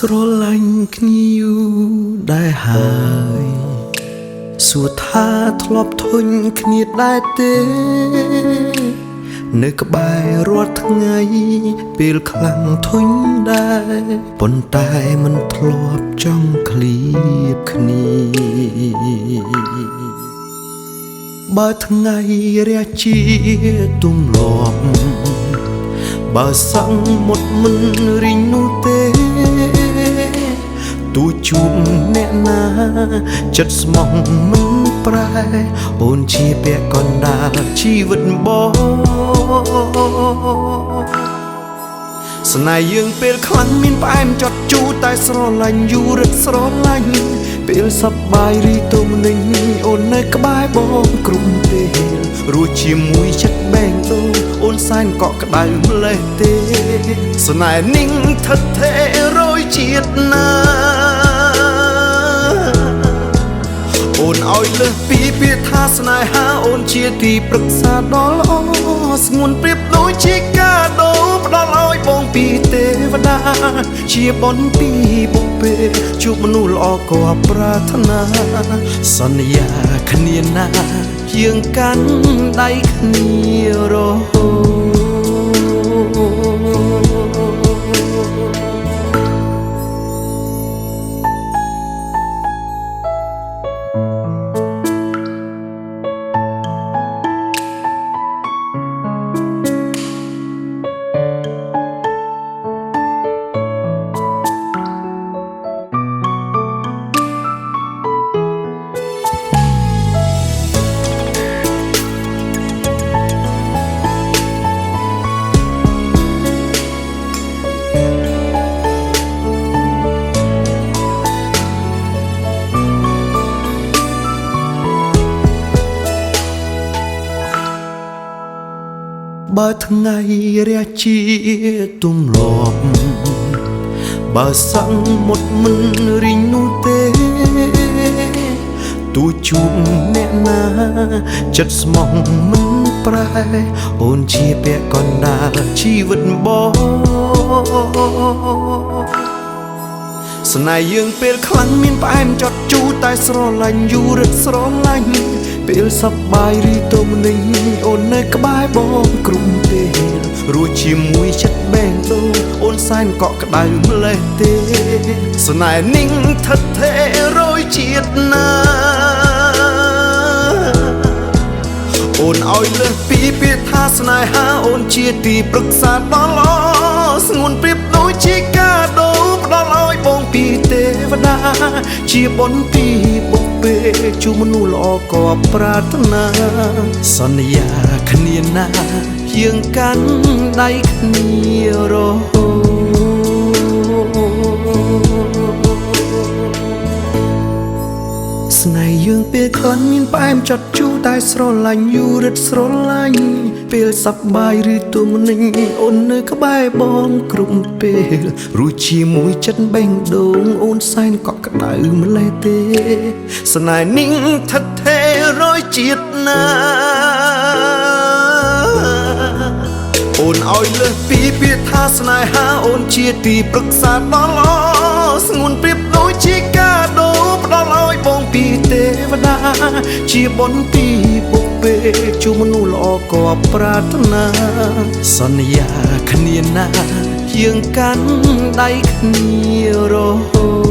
ស្រឡាញ់គ្នាយូរដែរហើយសួរថាធ្លាប់ធុញគ្នាដែរទេនៅក្បែររាល់ថ្ងៃពេលខ្លាំងធុញដែរប៉ុន្តែមិនធ្លាប់ចង់ឃ្លាតគ្នាបើថ្ងៃរះជាទម្លាប់បើសង្កត់មិនរីងនោះទេទូជួបអ្នកណាចិត្តស្មោះមិនប្រែអូនជាពាក់កណ្ដាលជីវិតបងស្នេហ៍យើងពេលខ្លាំងមានផ្អែមចត់ជូរតែស្រឡាញ់យូររឹកស្រឡាញ់ពេលសប្បាយរីទុំនឹងអូននៅក្បែរបងគ្រប់ពេលរស់ជាមួយចិត្តបែងដូងអូនសែនកក់ក្ដៅម្លេះទេស្នេហ៍នឹងថិតថេររយជាតិណាអូនឲ្យលើសពីពាក្យថាស្នេហាអូនជាទីប្រឹក្សាដ៏ល្អស្ងួនប្រៀបដូចជាកាដូផ្ដល់ឲ្យបងពីទេវតាជាបុណ្យពីបុព្វេជួបមនុស្សល្អក៏ប្រាថ្នាសន្យាគ្នាណាយើងកាន់ដៃគ្នារហូតបើថ្ងៃរះជាទម្លាប់បើសង្កត់មិនរីងនោះទេទូជួបអ្នកណាចិត្តស្មោះមិនប្រែអូនជាពាក់កណ្ដាលជីវិតបងស្នេហ៍យើងពេលខ្លាំងមានផ្អែមចត់ជូរតែស្រឡាញ់យូររឹកស្រឡាញ់ពេលសប្បាយរីទុំនឹងអូននៅក្បែរបងគ្រប់ពេលរស់ជាមួយចិត្តបែងដូងអូនសែនកក់ក្ដៅម្លេះទេស្នេហ៍នឹងថិតថេររយជាតិណាអូនឲ្យលើសពីពាក្យថាស្នេហាអូនជាទីប្រឹក្សាដ៏ល្អស្ងួនប្រៀបដូចជាកាដូផ្ដល់ឲ្យបងពីទេវតាជាបុណ្យពីបុព្វេជួបមនុស្សល្អក៏ប្រាថ្នាសន្យាគ្នាណាយើងកាន់ដៃគ្នារហូតស្នេហ៍យើងពេលខ្លាំងមានផ្អែមចត់ជូរតែស្រឡាញ់យូររឹតស្រឡាញ់ពេលសប្បាយឬទុំនឹងអូននៅក្បែរបងគ្រប់ពេលរស់ជាមួយចិត្តបេះដូងអូនសែនកក់ក្ដៅម្លេះទេស្នេហ៍នឹងថិតថេររយជាតិណាអូនឲ្យលើសពីពាក្យថាស្នេហាអូនជាទីប្រឹក្សាដ៏ល្អស្ងួនប្រៀបដូចជាកាដូផ្ដល់ឲ្យបងពីទេវតាជាបុណ្យពីបុព្វេជួបមនុស្សល្អក៏ប្រាថ្នាសន្យាគ្នាណាយើងកាន់ដៃគ្នារហូត